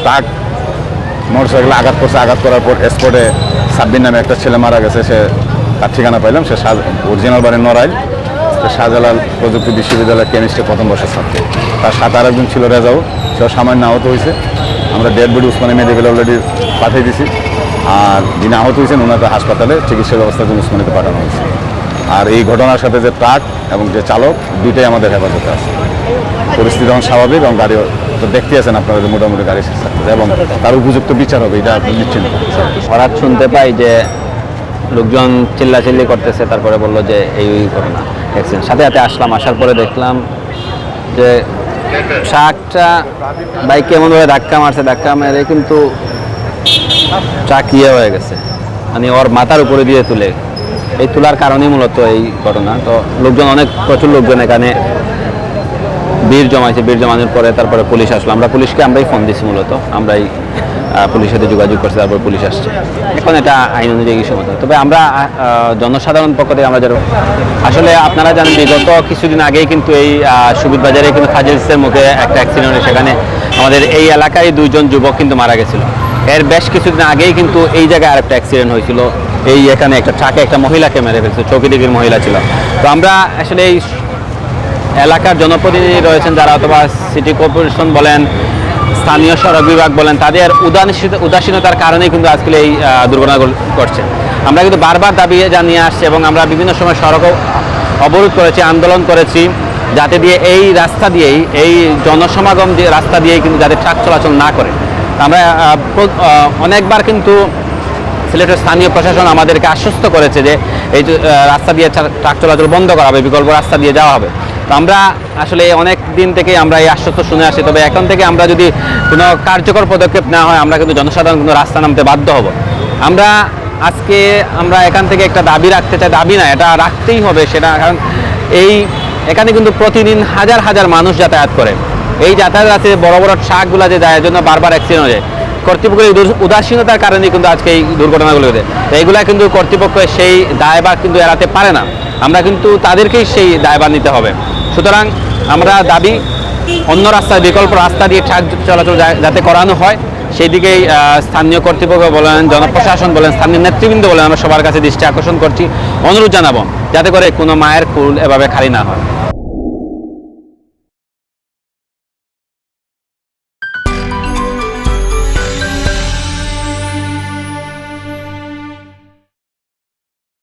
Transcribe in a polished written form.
Truck মোটরসাইকেলে আঘাত করছে। আঘাত করার পর স্পটে সাব্বির নামে একটা ছেলে মারা গেছে। সে তার ঠিকানা পাইলাম, সে অরিজিনাল বাড়ির নড়াইল, সে শাহজালাল প্রযুক্তি বিশ্ববিদ্যালয়ের কেমিস্ট্রি প্রথম বর্ষের ছাত্র। তার সাথে আর একজন ছিল রেজাউ, সেও সামান্য আহত হয়েছে। আমরা dead body Usmani medical already পাঠিয়ে দিছি। আর যিনি আহত হয়েছেন ওনাকে হাসপাতালে চিকিৎসা ব্যবস্থার জন্য উসমানীতে পাঠানো হয়েছে। আর এই ঘটনার সাথে যে ট্রাক এবং যে চালক দুইটাই আমাদের হেফাজতে আছে। পরিস্থিতি এখন স্বাভাবিক এবং গাড়ি তো দেখতে আছেন আপনারা যে মোটামুটি গাড়ি এবং তার উপযুক্ত বিচার হবে, এটা আপনি নিশ্চিন্ত। হঠাৎ শুনতে পাই যে লোকজন চিল্লাচিল্লি করতেছে, তারপরে বললো যে এই ঘটনা অ্যাক্সিডেন্ট। সাথে সাথে আসলাম, আসার পরে দেখলাম যে ট্রাকটা বাইকে এমনভাবে ধাক্কা মারছে, ধাক্কা মেরে কিন্তু ট্রাক ইয়ে হয়ে গেছে, মানে ওর মাথার উপরে দিয়ে তুলে। এই তোলার কারণেই মূলত এই ঘটনা। তো লোকজন প্রচুর লোকজন এখানে ভিড় জমাইছে। ভিড় জমানোর পরে তারপরে পুলিশ আসলো। আমরাই ফোন দিছি, মূলত আমরাই পুলিশের সাথে যোগাযোগ করছি, তারপর পুলিশ আসছে। এখন এটা আইন অনুযায়ী সময়। তবে আমরা জনসাধারণ পক্ষ থেকে আমরা আসলে আপনারা জানেন বিগত কিছুদিন আগেই কিন্তু এই সুবিধ বাজারে কিন্তু ফাজিলসের মুখে একটা অ্যাক্সিডেন্ট, সেখানে আমাদের এই এলাকায় 2 জন যুবক কিন্তু মারা গেছিল। এর বেশ কিছুদিন আগেই কিন্তু এই জায়গায় আরেকটা অ্যাক্সিডেন্ট হয়েছিল। এখানে একটা ট্রাকে একটা মহিলাকে মেরে ফেলছে, চৌকিডিগির মহিলা ছিল। তো আমরা আসলে এই এলাকার জনপ্রতিনিধি রয়েছেন যারা, অথবা সিটি কর্পোরেশন বলেন, স্থানীয় সড়ক বিভাগ বলেন, তাদের উদাসীনতার কারণেই কিন্তু আজকে এই দুর্ঘটনা ঘটছে। আমরা কিন্তু বারবার দাবি জানিয়ে আসছি এবং আমরা বিভিন্ন সময় সড়ক অবরোধ করেছি, আন্দোলন করেছি, যাতে দিয়ে এই রাস্তা দিয়েই, এই জনসমাগম রাস্তা দিয়েই কিন্তু যাতে ট্রাক চলাচল না করে। আমরা অনেকবার কিন্তু সিলেটের স্থানীয় প্রশাসন আমাদেরকে আশ্বস্ত করেছে যে এই রাস্তা দিয়ে ট্রাক চলাচল বন্ধ করা হবে, বিকল্প রাস্তা দিয়ে যাওয়া হবে। তো আমরা আসলে অনেক দিন থেকে আমরা এই আশ্বস্ত শুনে আসি। তবে এখন থেকে আমরা যদি কোনো কার্যকর পদক্ষেপ না হয়, আমরা কিন্তু জনসাধারণ কিন্তু রাস্তা নামতে বাধ্য হব। আমরা এখান থেকে একটা দাবি রাখতে চাই, দাবি না, এটা রাখতেই হবে। সেটা কারণ এখানে কিন্তু প্রতিদিন হাজার হাজার মানুষ যাতায়াত করে। এই যাতায়াতে বড় বড় ট্রাকগুলো যে যায়, এর জন্য বারবার অ্যাক্সিডেন্ট হয়ে যায়। কর্তৃপক্ষের উদাসীনতার কারণে কিন্তু আজকে এই দুর্ঘটনাগুলো হয়েছে। তো এইগুলা কিন্তু কর্তৃপক্ষ সেই দায়ভার কিন্তু এড়াতে পারে না। আমরা কিন্তু তাদেরকেই সেই দায়ভার নিতে হবে। সুতরাং আমরা দাবি, অন্য রাস্তায় বিকল্প রাস্তা দিয়ে ট্রাক চলাচল যাতে করানো হয়, সেই দিকেই স্থানীয় কর্তৃপক্ষ বলেন, জনপ্রশাসন বলেন, স্থানীয় নেতৃবৃন্দ বলেন, আমরা সবার কাছে দৃষ্টি আকর্ষণ করছি, অনুরোধ জানাবো যাতে করে কোনো মায়ের কুল এভাবে খালি না হয়।